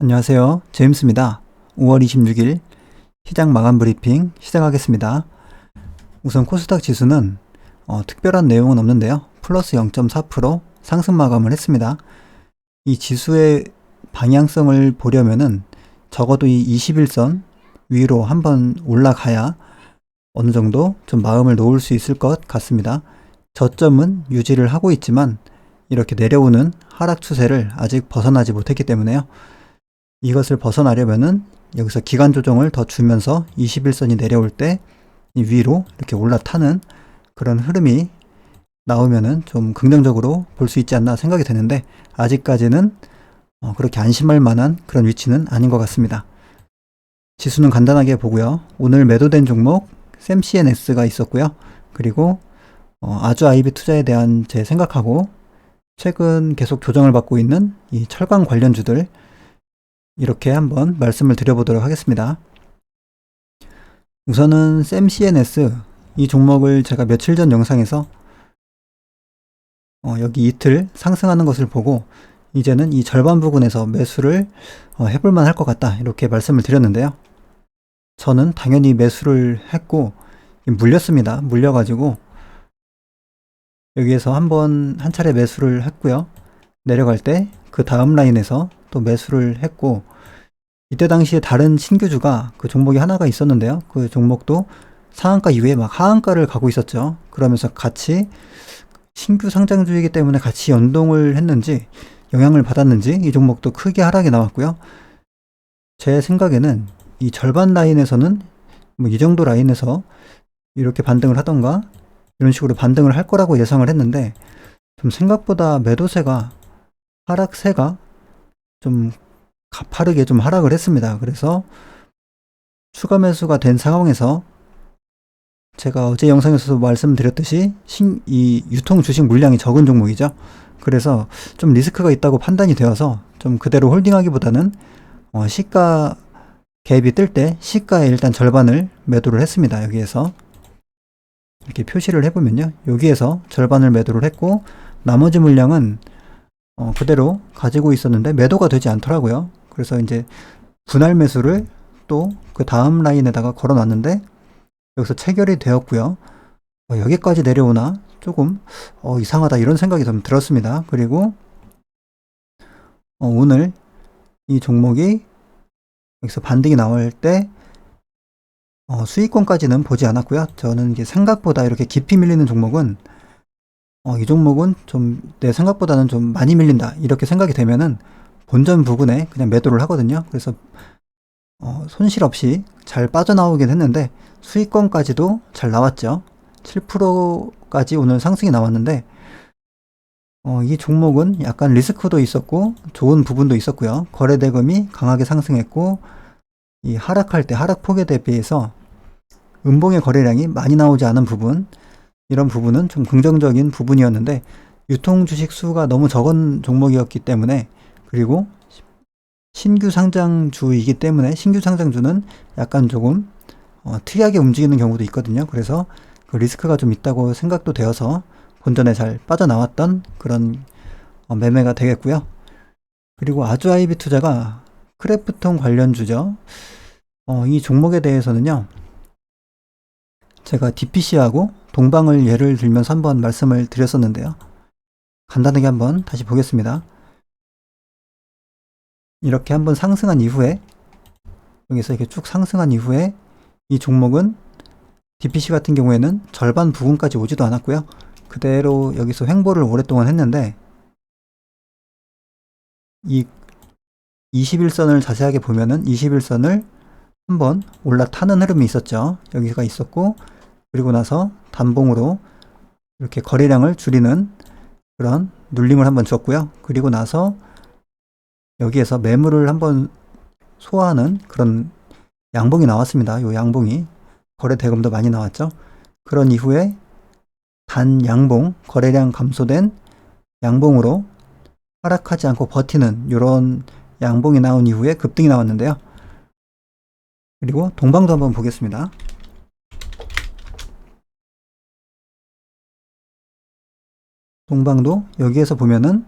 안녕하세요. 제임스입니다. 5월 26일 시장 마감 브리핑 시작하겠습니다. 우선 코스닥 지수는 특별한 내용은 없는데요. 플러스 0.4% 상승 마감을 했습니다. 이 지수의 방향성을 보려면은 적어도 이 21선 위로 한번 올라가야 어느 정도 좀 마음을 놓을 수 있을 것 같습니다. 저점은 유지를 하고 있지만 이렇게 내려오는 하락 추세를 아직 벗어나지 못했기 때문에요. 이것을 벗어나려면은 여기서 기간 조정을 더 주면서 21선이 내려올 때 위로 이렇게 올라타는 그런 흐름이 나오면은 좀 긍정적으로 볼 수 있지 않나 생각이 되는데, 아직까지는 그렇게 안심할 만한 그런 위치는 아닌 것 같습니다. 지수는 간단하게 보고요. 오늘 매도된 종목 샘CNS가 있었고요. 그리고 아주 아이비 투자에 대한 제 생각하고 최근 계속 조정을 받고 있는 이 철강 관련주들, 이렇게 한번 말씀을 드려보도록 하겠습니다. 우선은 샘CNS, 이 종목을 제가 며칠 전 영상에서 여기 이틀 상승하는 것을 보고 이제는 이 절반 부근에서 매수를 해볼만 할 것 같다, 이렇게 말씀을 드렸는데요. 저는 당연히 매수를 했고 물렸습니다. 물려가지고 여기에서 한 차례 매수를 했고요. 내려갈 때 그 다음 라인에서 또 매수를 했고, 이때 당시에 다른 신규주가 그 종목이 하나가 있었는데요. 그 종목도 상한가 이후에 막 하한가를 가고 있었죠. 그러면서 같이 신규 상장주이기 때문에 같이 연동을 했는지 영향을 받았는지 이 종목도 크게 하락이 나왔고요. 제 생각에는 이 절반 라인에서는 뭐 이 정도 라인에서 이렇게 반등을 하던가 이런 식으로 반등을 할 거라고 예상을 했는데, 좀 생각보다 매도세가, 하락세가 좀 가파르게 좀 하락을 했습니다. 그래서 추가 매수가 된 상황에서 제가 어제 영상에서도 말씀드렸듯이 이 유통 주식 물량이 적은 종목이죠. 그래서 좀 리스크가 있다고 판단이 되어서 좀 그대로 홀딩하기보다는 시가 갭이 뜰 때 시가의 일단 절반을 매도를 했습니다. 여기에서 이렇게 표시를 해보면요, 여기에서 절반을 매도를 했고 나머지 물량은 그대로 가지고 있었는데 매도가 되지 않더라고요. 그래서 이제 분할 매수를 또 그 다음 라인에다가 걸어놨는데 여기서 체결이 되었고요. 여기까지 내려오나 조금 이상하다, 이런 생각이 좀 들었습니다. 그리고 오늘 이 종목이 여기서 반등이 나올 때 수익권까지는 보지 않았고요. 저는 이게 생각보다 이렇게 깊이 밀리는 종목은 이 종목은 좀 내 생각보다는 좀 많이 밀린다, 이렇게 생각이 되면은 본전 부근에 그냥 매도를 하거든요. 그래서 손실 없이 잘 빠져나오긴 했는데 수익권까지도 잘 나왔죠. 7%까지 오늘 상승이 나왔는데 이 종목은 약간 리스크도 있었고 좋은 부분도 있었고요. 거래 대금이 강하게 상승했고 이 하락할 때 하락폭에 대비해서 음봉의 거래량이 많이 나오지 않은 부분, 이런 부분은 좀 긍정적인 부분이었는데 유통 주식 수가 너무 적은 종목이었기 때문에, 그리고 신규 상장주이기 때문에 신규 상장주는 약간 조금 특이하게 움직이는 경우도 있거든요. 그래서 그 리스크가 좀 있다고 생각도 되어서 본전에 잘 빠져나왔던 그런 매매가 되겠고요. 그리고 아주아이비 투자가 크래프톤 관련주죠. 이 종목에 대해서는요, 제가 DPC하고 동방을 예를 들면서 한번 말씀을 드렸었는데요. 간단하게 한번 다시 보겠습니다. 이렇게 한번 상승한 이후에, 여기서 이렇게 쭉 상승한 이후에 이 종목은 DPC 같은 경우에는 절반 부근까지 오지도 않았고요. 그대로 여기서 횡보를 오랫동안 했는데 이 21선을 자세하게 보면은 21선을 한번 올라타는 흐름이 있었죠. 여기가 있었고, 그리고 나서 단봉으로 이렇게 거래량을 줄이는 그런 눌림을 한번 줬고요. 그리고 나서 여기에서 매물을 한번 소화하는 그런 양봉이 나왔습니다. 요 양봉이 거래 대금도 많이 나왔죠. 그런 이후에 단 양봉, 거래량 감소된 양봉으로 하락하지 않고 버티는 이런 양봉이 나온 이후에 급등이 나왔는데요. 그리고 동방도 한번 보겠습니다. 동방도 여기에서 보면은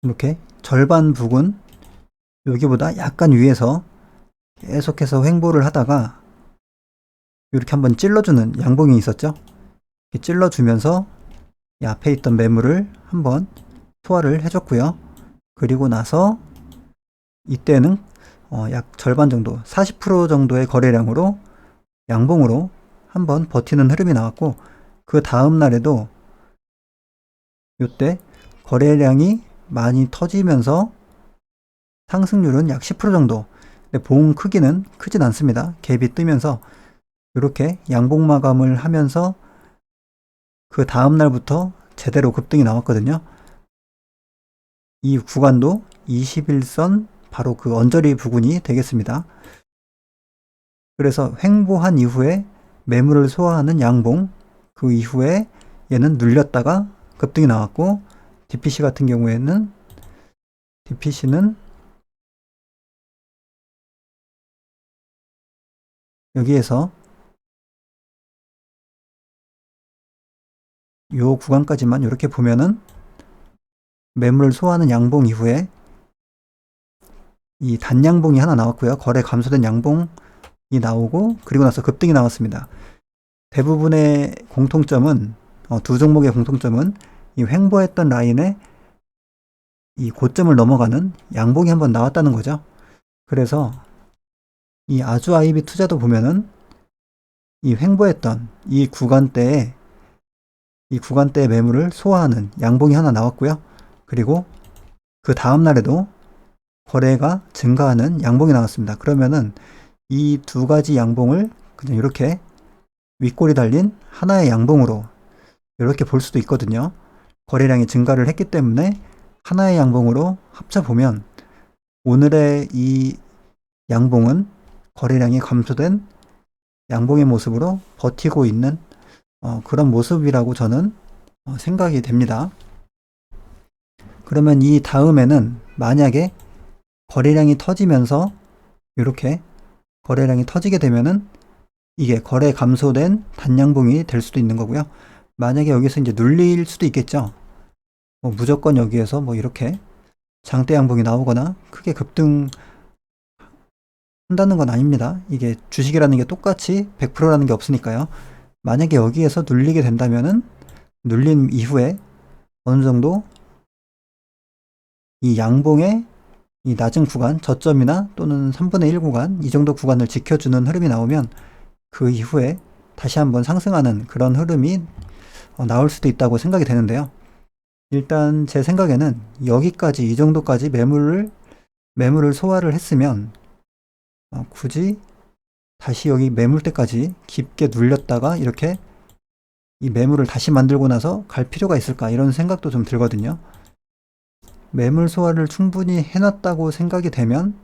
이렇게 절반 부근 여기보다 약간 위에서 계속해서 횡보를 하다가 이렇게 한번 찔러주는 양봉이 있었죠. 이렇게 찔러주면서 이 앞에 있던 매물을 한번 소화를 해줬고요. 그리고 나서 이때는 약 절반 정도 40% 정도의 거래량으로 양봉으로 한번 버티는 흐름이 나왔고, 그 다음 날에도 이때 거래량이 많이 터지면서 상승률은 약 10% 정도, 근데 봉 크기는 크진 않습니다. 갭이 뜨면서 이렇게 양봉 마감을 하면서 그 다음 날부터 제대로 급등이 나왔거든요. 이 구간도 21선 바로 그 언저리 부근이 되겠습니다. 그래서 횡보한 이후에 매물을 소화하는 양봉, 그 이후에 얘는 눌렸다가 급등이 나왔고, DPC 같은 경우에는 DPC는 여기에서 요 구간까지만 이렇게 보면은 매물을 소화하는 양봉 이후에 이 단양봉이 하나 나왔고요. 거래 감소된 양봉이 나오고, 그리고 나서 급등이 나왔습니다. 대부분의 공통점은 두 종목의 공통점은 이 횡보했던 라인에 이 고점을 넘어가는 양봉이 한번 나왔다는 거죠. 그래서 이 아주아이비 투자도 보면은 이 횡보했던 이 구간대에 매물을 소화하는 양봉이 하나 나왔고요. 그리고 그 다음 날에도 거래가 증가하는 양봉이 나왔습니다. 그러면은 이 두 가지 양봉을 그냥 이렇게 윗골이 달린 하나의 양봉으로 이렇게 볼 수도 있거든요. 거래량이 증가를 했기 때문에 하나의 양봉으로 합쳐보면 오늘의 이 양봉은 거래량이 감소된 양봉의 모습으로 버티고 있는 그런 모습이라고 저는 생각이 됩니다. 그러면 이 다음에는 만약에 거래량이 터지면서 이렇게 거래량이 터지게 되면은 이게 거래 감소된 단양봉이 될 수도 있는 거고요. 만약에 여기서 이제 눌릴 수도 있겠죠. 무조건 여기에서 이렇게 장대 양봉이 나오거나 크게 급등 한다는 건 아닙니다. 이게 주식이라는 게 똑같이 100%라는 게 없으니까요. 만약에 여기에서 눌리게 된다면은 눌린 이후에 어느 정도 이 양봉의 이 낮은 구간, 저점이나 또는 3분의 1 구간, 이 정도 구간을 지켜주는 흐름이 나오면 그 이후에 다시 한번 상승하는 그런 흐름이 나올 수도 있다고 생각이 되는데요. 일단 제 생각에는 여기까지, 이 정도까지 매물을 소화를 했으면 굳이 다시 여기 매물대까지 깊게 눌렸다가 이렇게 이 매물을 다시 만들고 나서 갈 필요가 있을까, 이런 생각도 좀 들거든요. 매물 소화를 충분히 해놨다고 생각이 되면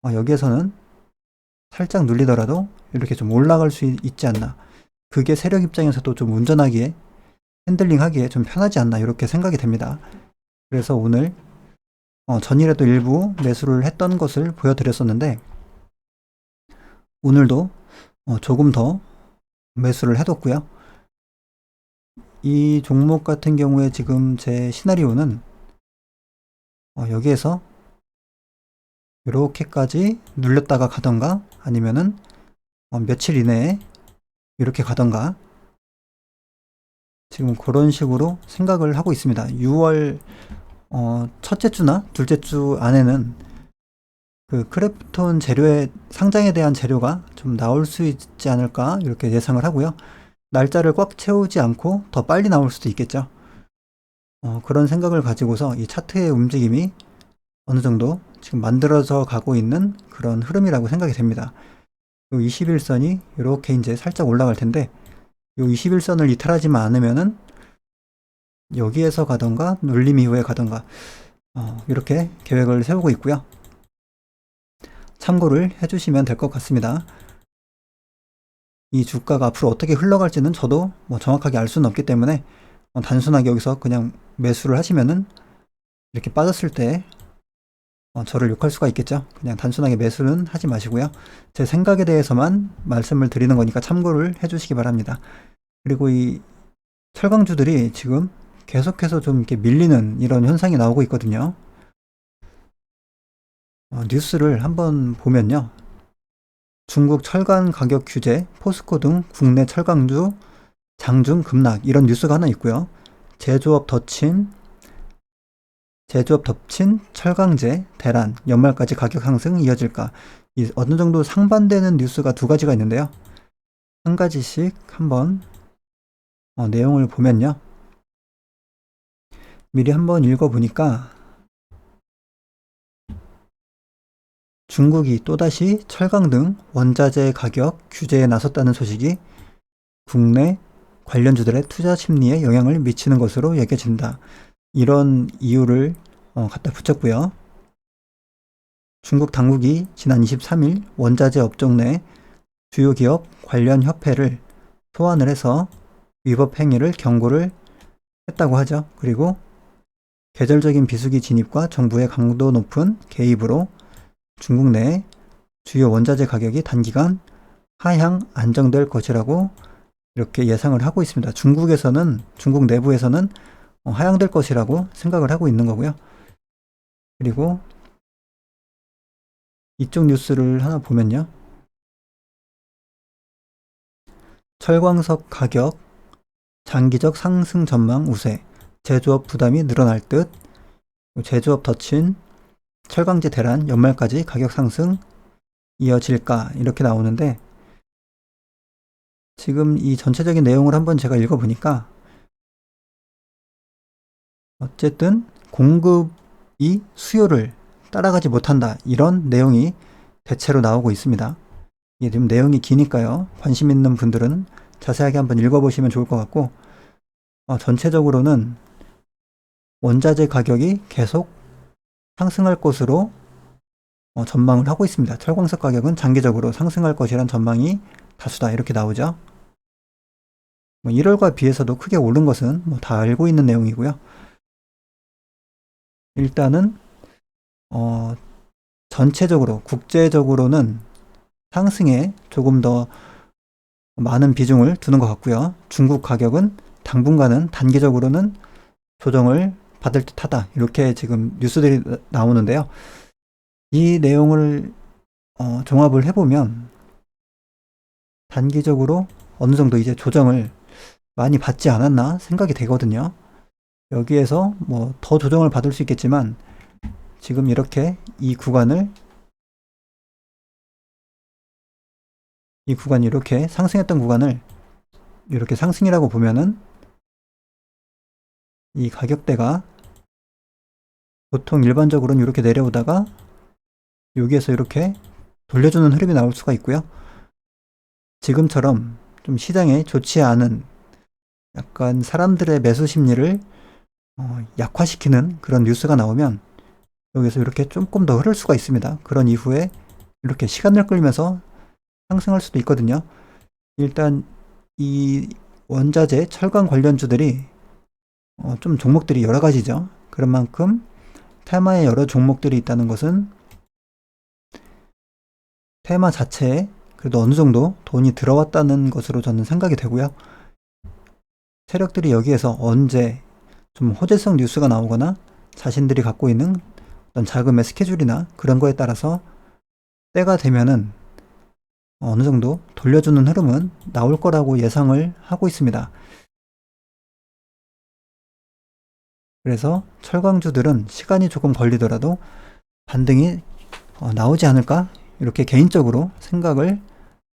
여기에서는 살짝 눌리더라도 이렇게 좀 올라갈 수 있지 않나, 그게 세력 입장에서도 좀 운전하기에, 핸들링하기에 좀 편하지 않나, 이렇게 생각이 됩니다. 그래서 오늘 전일에도 일부 매수를 했던 것을 보여드렸었는데, 오늘도 조금 더 매수를 해뒀고요. 이 종목 같은 경우에 지금 제 시나리오는 여기에서 이렇게까지 눌렸다가 가던가, 아니면은 며칠 이내에 이렇게 가던가, 지금 그런 식으로 생각을 하고 있습니다. 6월 첫째 주나 둘째 주 안에는 그 크래프톤 재료의 상장에 대한 재료가 좀 나올 수 있지 않을까, 이렇게 예상을 하고요. 날짜를 꽉 채우지 않고 더 빨리 나올 수도 있겠죠. 그런 생각을 가지고서 이 차트의 움직임이 어느 정도 지금 만들어져 가고 있는 그런 흐름이라고 생각이 됩니다. 요 21선이 이렇게 이제 살짝 올라갈 텐데, 요 21선을 이탈하지만 않으면은 여기에서 가던가 눌림 이후에 가던가 이렇게 계획을 세우고 있고요. 참고를 해주시면 될 것 같습니다. 이 주가가 앞으로 어떻게 흘러갈지는 저도 정확하게 알 수는 없기 때문에 단순하게 여기서 그냥 매수를 하시면은 이렇게 빠졌을 때 저를 욕할 수가 있겠죠. 그냥 단순하게 매수는 하지 마시고요. 제 생각에 대해서만 말씀을 드리는 거니까 참고를 해주시기 바랍니다. 그리고 이 철강주들이 지금 계속해서 좀 이렇게 밀리는 이런 현상이 나오고 있거든요. 뉴스를 한번 보면요. 중국 철강 가격 규제, 포스코 등 국내 철강주 장중 급락 이런 뉴스가 하나 있고요. 제조업 덮친 철강제 대란 연말까지 가격 상승 이어질까? 어느 정도 상반되는 뉴스가 두 가지가 있는데요. 한 가지씩 한번 내용을 보면요. 미리 한번 읽어보니까 중국이 또다시 철강 등 원자재 가격 규제에 나섰다는 소식이 국내 관련주들의 투자 심리에 영향을 미치는 것으로 여겨진다. 이런 이유를 갖다 붙였고요. 중국 당국이 지난 23일 원자재 업종 내 주요 기업 관련 협회를 소환을 해서 위법 행위를 경고를 했다고 하죠. 그리고 계절적인 비수기 진입과 정부의 강도 높은 개입으로 중국 내 주요 원자재 가격이 단기간 하향 안정될 것이라고 이렇게 예상을 하고 있습니다. 중국 내부에서는 하향될 것이라고 생각을 하고 있는 거고요. 그리고 이쪽 뉴스를 하나 보면요. 철광석 가격 장기적 상승 전망 우세, 제조업 부담이 늘어날 듯, 제조업 덮친 철강제 대란 연말까지 가격 상승 이어질까 이렇게 나오는데 지금 이 전체적인 내용을 한번 제가 읽어보니까 어쨌든 공급이 수요를 따라가지 못한다 이런 내용이 대체로 나오고 있습니다. 이게 지금 내용이 기니까요. 관심 있는 분들은 자세하게 한번 읽어보시면 좋을 것 같고 전체적으로는 원자재 가격이 계속 상승할 것으로 전망을 하고 있습니다. 철광석 가격은 장기적으로 상승할 것이란 전망이 다수다 이렇게 나오죠. 1월과 비해서도 크게 오른 것은 다 알고 있는 내용이고요. 일단은 전체적으로 국제적으로는 상승에 조금 더 많은 비중을 두는 것 같고요. 중국 가격은 당분간은 단기적으로는 조정을 받을 듯하다 이렇게 지금 뉴스들이 나오는데요. 이 내용을 종합을 해보면 단기적으로 어느 정도 이제 조정을 많이 받지 않았나 생각이 되거든요. 여기에서 더 조정을 받을 수 있겠지만 지금 이렇게 이 구간이 이렇게 상승했던 구간을 이렇게 상승이라고 보면은 이 가격대가 보통 일반적으로는 이렇게 내려오다가 여기에서 이렇게 돌려주는 흐름이 나올 수가 있고요. 지금처럼 좀 시장에 좋지 않은 약간 사람들의 매수 심리를 약화시키는 그런 뉴스가 나오면 여기서 이렇게 조금 더 흐를 수가 있습니다. 그런 이후에 이렇게 시간을 끌면서 상승할 수도 있거든요. 일단 이 원자재 철강 관련주들이 좀 종목들이 여러 가지죠. 그런 만큼 테마에 여러 종목들이 있다는 것은 테마 자체에 그래도 어느 정도 돈이 들어왔다는 것으로 저는 생각이 되고요. 세력들이 여기에서 언제 좀 호재성 뉴스가 나오거나 자신들이 갖고 있는 어떤 자금의 스케줄이나 그런 거에 따라서 때가 되면은 어느 정도 돌려주는 흐름은 나올 거라고 예상을 하고 있습니다. 그래서 철강주들은 시간이 조금 걸리더라도 반등이 나오지 않을까 이렇게 개인적으로 생각을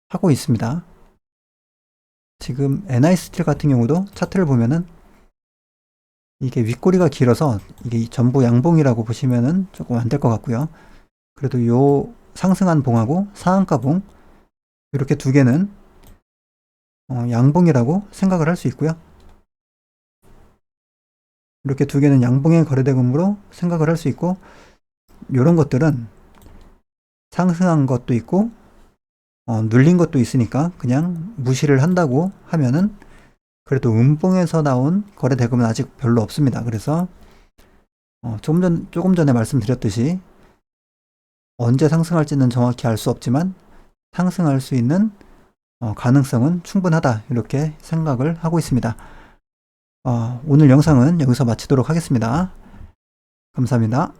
하고 있습니다. 지금 NI스틸 같은 경우도 차트를 보면은 이게 윗꼬리가 길어서 이게 전부 양봉이라고 보시면은 조금 안 될 것 같고요. 그래도 요 상승한 봉하고 상한가 봉 이렇게 두 개는 양봉이라고 생각을 할 수 있고요. 이렇게 두 개는 양봉의 거래대금으로 생각을 할 수 있고 이런 것들은 상승한 것도 있고 눌린 것도 있으니까 그냥 무시를 한다고 하면은 그래도 음봉에서 나온 거래대금은 아직 별로 없습니다. 그래서 조금 전에 말씀드렸듯이 언제 상승할지는 정확히 알 수 없지만 상승할 수 있는 가능성은 충분하다 이렇게 생각을 하고 있습니다. 오늘 영상은 여기서 마치도록 하겠습니다. 감사합니다.